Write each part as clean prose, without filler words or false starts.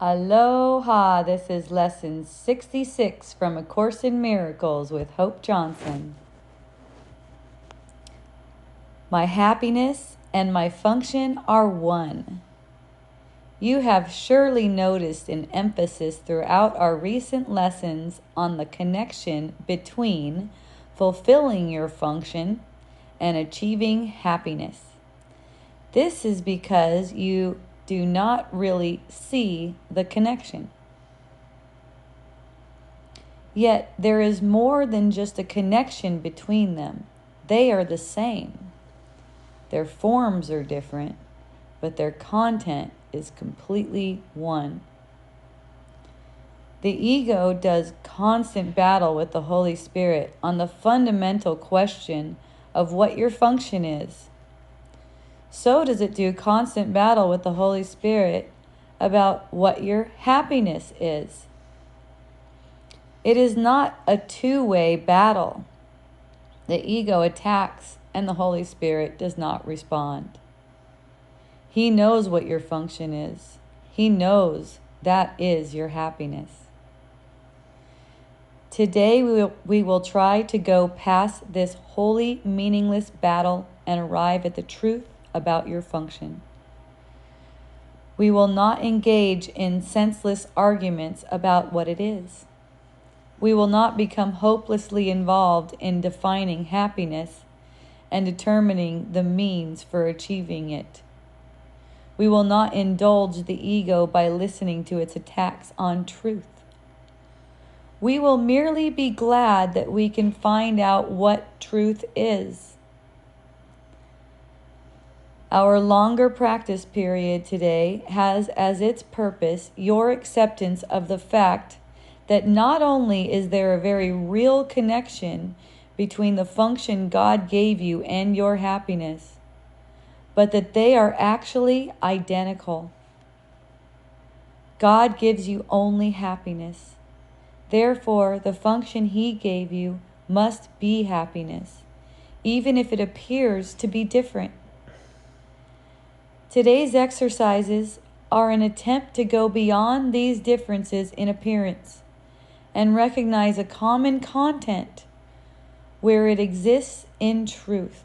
Aloha! This is lesson 66 from A Course in Miracles with Hope Johnson. My happiness and my function are one. You have surely noticed an emphasis throughout our recent lessons on the connection between fulfilling your function and achieving happiness. This is because you do not really see the connection. Yet there is more than just a connection between them. They are the same. Their forms are different, but their content is completely one. The ego does constant battle with the Holy Spirit on the fundamental question of what your function is. So does it do constant battle with the Holy Spirit about what your happiness is. It is not a two-way battle. The ego attacks and the Holy Spirit does not respond. He knows what your function is. He knows that is your happiness. Today we will try to go past this wholly meaningless battle and arrive at the truth about your function. We will not engage in senseless arguments about what it is. We will not become hopelessly involved in defining happiness and determining the means for achieving it. We will not indulge the ego by listening to its attacks on truth. We will merely be glad that we can find out what truth is. Our longer practice period today has as its purpose your acceptance of the fact that not only is there a very real connection between the function God gave you and your happiness, but that they are actually identical. God gives you only happiness. Therefore, the function He gave you must be happiness, even if it appears to be different. Today's exercises are an attempt to go beyond these differences in appearance and recognize a common content where it exists in truth.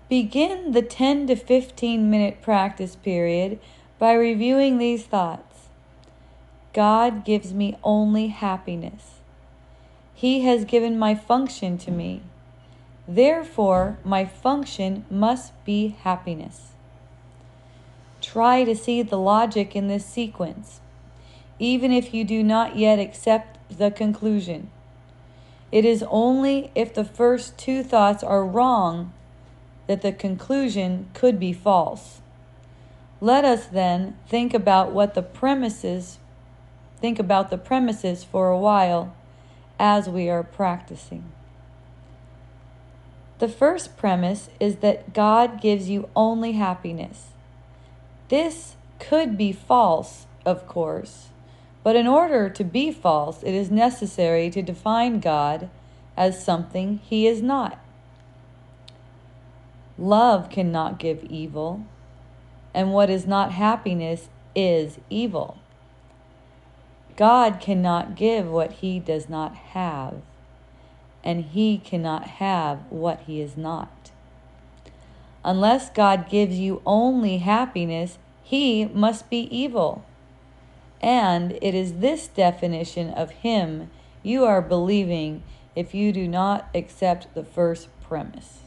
Begin the 10 to 15 minute practice period by reviewing these thoughts. God gives me only happiness. He has given my function to me. Therefore, my function must be happiness. Try to see the logic in this sequence, even if you do not yet accept the conclusion. It is only if the first two thoughts are wrong that the conclusion could be false. Let us then think about the premises for a while as we are practicing. The first premise is that God gives you only happiness. This could be false, of course, but in order to be false, it is necessary to define God as something He is not. Love cannot give evil, and what is not happiness is evil. God cannot give what He does not have, and He cannot have what He is not. Unless God gives you only happiness, He must be evil. And it is this definition of Him you are believing if you do not accept the first premise.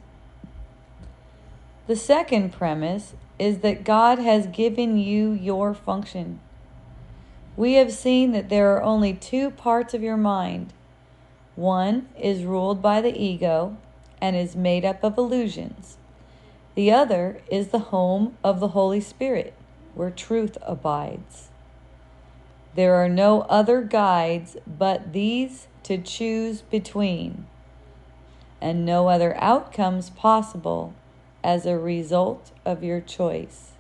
The second premise is that God has given you your function. We have seen that there are only two parts of your mind. One is ruled by the ego and is made up of illusions. The other is the home of the Holy Spirit, where truth abides. There are no other guides but these to choose between, and no other outcomes possible as a result of your choice,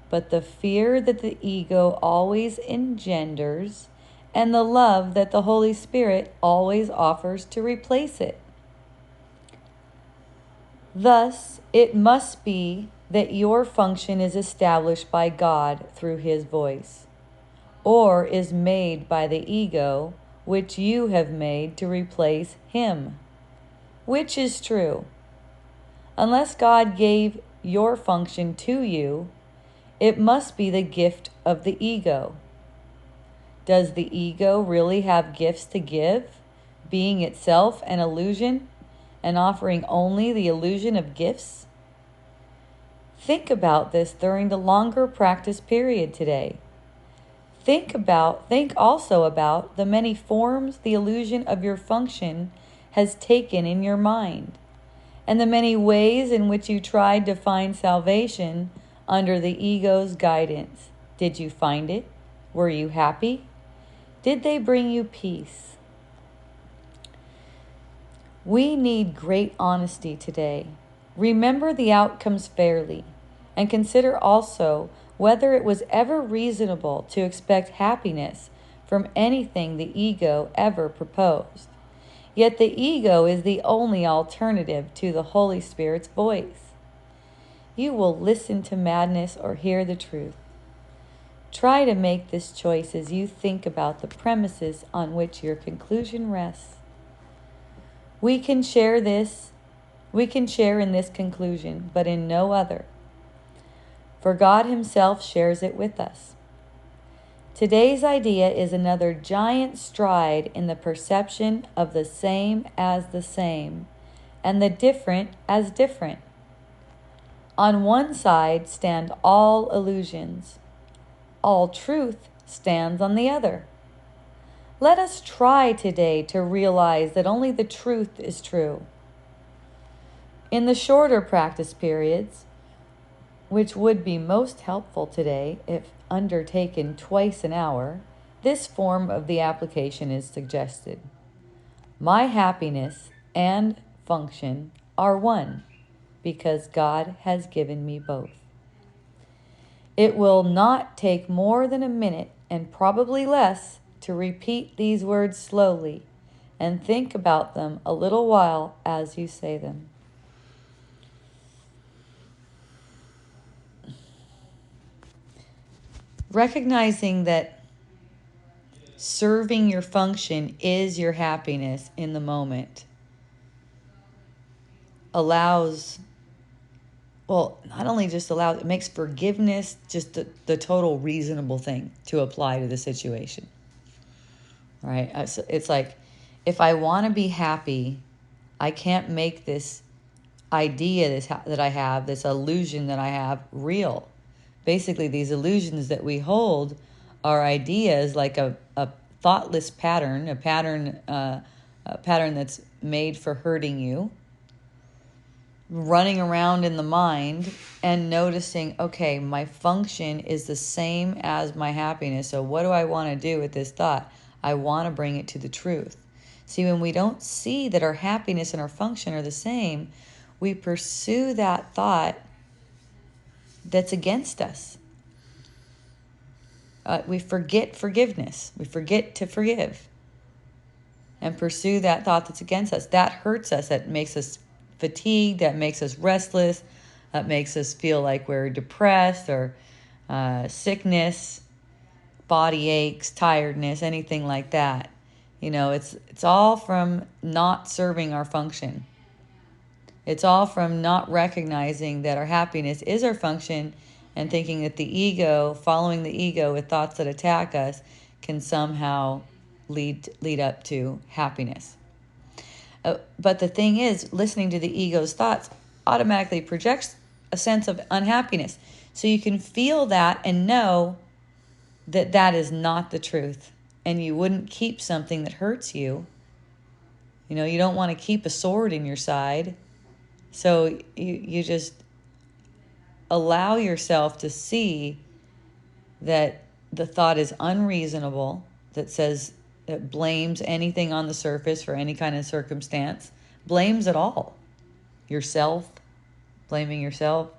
but the fear that the ego always engenders and the love that the Holy Spirit always offers to replace it. Thus, it must be that your function is established by God through His voice, or is made by the ego, which you have made to replace Him. Which is true? Unless God gave your function to you, it must be the gift of the ego. Does the ego really have gifts to give, being itself an illusion and offering only the illusion of gifts? Think about this during the longer practice period today. Think also about the many forms the illusion of your function has taken in your mind, and the many ways in which you tried to find salvation under the ego's guidance. Did you find it? Were you happy? Did they bring you peace? We need great honesty today. Remember the outcomes fairly, and consider also whether it was ever reasonable to expect happiness from anything the ego ever proposed. Yet the ego is the only alternative to the Holy Spirit's voice. You will listen to madness or hear the truth. Try to make this choice as you think about the premises on which your conclusion rests. We can share in this conclusion, but in no other, for God Himself shares it with us. Today's idea is another giant stride in the perception of the same as the same, and the different as different. On one side stand all illusions. All truth stands on the other. Let us try today to realize that only the truth is true. In the shorter practice periods, which would be most helpful today if undertaken twice an hour, this form of the application is suggested. My happiness and function are one, because God has given me both. It will not take more than a minute, and probably less, to repeat these words slowly and think about them a little while as you say them. Recognizing that serving your function is your happiness in the moment allows, well, not only just allows, it makes forgiveness just the total reasonable thing to apply to the situation. Right? So it's like, if I want to be happy, I can't make this idea that I have, this illusion that I have, real. Basically, these illusions that we hold are ideas like a thoughtless pattern, a pattern that's made for hurting you, running around in the mind and noticing, okay, my function is the same as my happiness. So what do I want to do with this thought? I want to bring it to the truth. See, when we don't see that our happiness and our function are the same, we pursue that thought that's against us. We forget forgiveness. We forget to forgive and pursue that thought that's against us. That hurts us. That makes us fatigued. That makes us restless. That makes us feel like we're depressed or sickness, body aches, tiredness, anything like that. You know, it's all from not serving our function. It's all from not recognizing that our happiness is our function and thinking that the ego, following the ego with thoughts that attack us, can somehow lead up to happiness. But the thing is, listening to the ego's thoughts automatically projects a sense of unhappiness. So you can feel that and know that that is not the truth. And you wouldn't keep something that hurts you. You know, you don't want to keep a sword in your side. So you just allow yourself to see that the thought is unreasonable, that blames anything on the surface for any kind of circumstance, blames it all. Yourself, blaming yourself,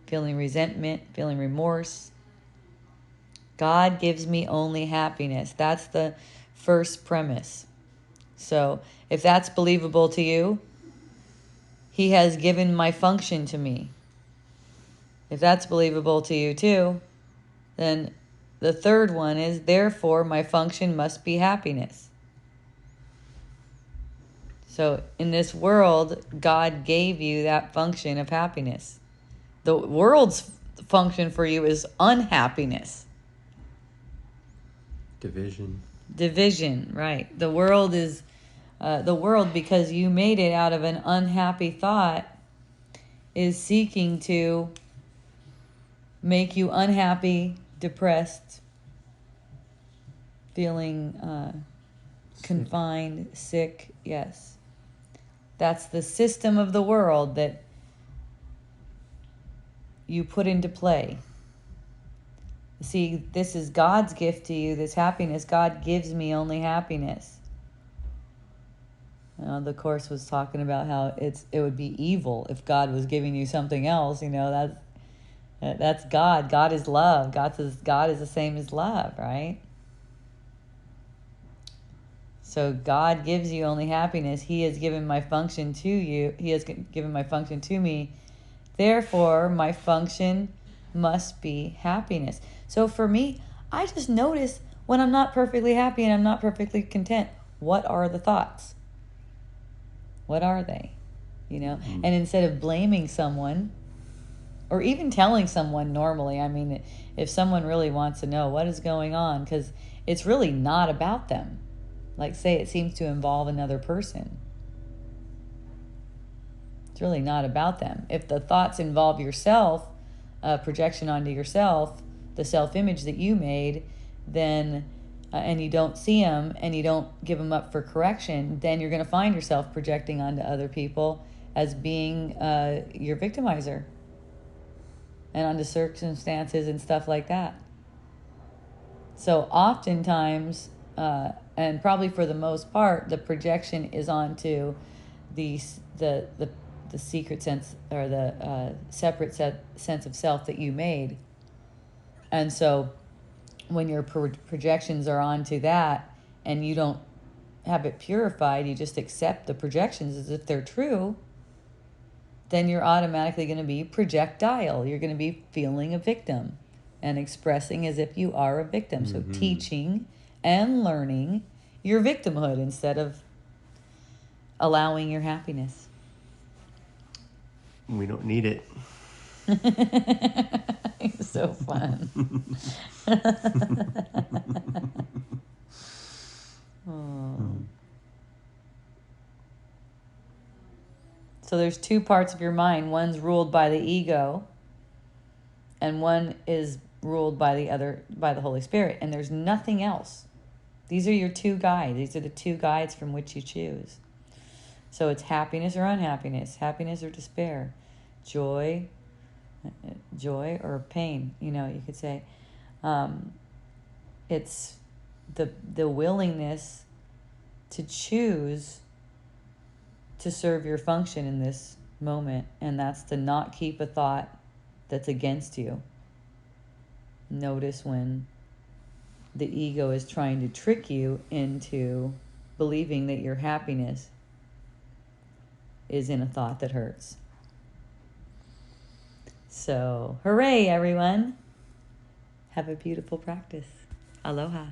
feeling resentment, feeling remorse. God gives me only happiness. That's the first premise. So if that's believable to you, He has given my function to me. If that's believable to you too, then the third one is, therefore, my function must be happiness. So in this world, God gave you that function of happiness. The world's function for you is unhappiness. Division, right. The world is, because you made it out of an unhappy thought, is seeking to make you unhappy, depressed, feeling confined, sick. Yes. That's the system of the world that you put into play. See, this is God's gift to you, this happiness. God gives me only happiness. The Course was talking about how it would be evil if God was giving you something else. That's God. God is love. God is the same as love, right? So God gives you only happiness. He has given my function to you. He has given my function to me. Therefore, my function must be happiness. So for me, I just notice when I'm not perfectly happy and I'm not perfectly content, what are the thoughts? What are they? And instead of blaming someone, or even telling someone normally, if someone really wants to know what is going on, because it's really not about them. Like, say it seems to involve another person. It's really not about them. If the thoughts involve yourself, projection onto yourself, the self-image that you made, then, and you don't see them and you don't give them up for correction, then you're going to find yourself projecting onto other people as being your victimizer and onto circumstances and stuff like that. So oftentimes, and probably for the most part, the projection is onto the secret sense, or the separate sense of self that you made. And so when your projections are onto that and you don't have it purified, you just accept the projections as if they're true, then you're automatically going to be projectile. You're going to be feeling a victim and expressing as if you are a victim. So teaching and learning your victimhood instead of allowing your happiness. We don't need it. It's so fun. So there's two parts of your mind. One's ruled by the ego, and one is ruled by the Holy Spirit. And there's nothing else. These are your two guides. These are the two guides from which you choose. So it's happiness or unhappiness, happiness or despair, joy or pain. You could say, it's the willingness to choose to serve your function in this moment, and that's to not keep a thought that's against you. Notice when the ego is trying to trick you into believing that your happiness is in a thought that hurts. So, hooray, everyone. Have a beautiful practice. Aloha.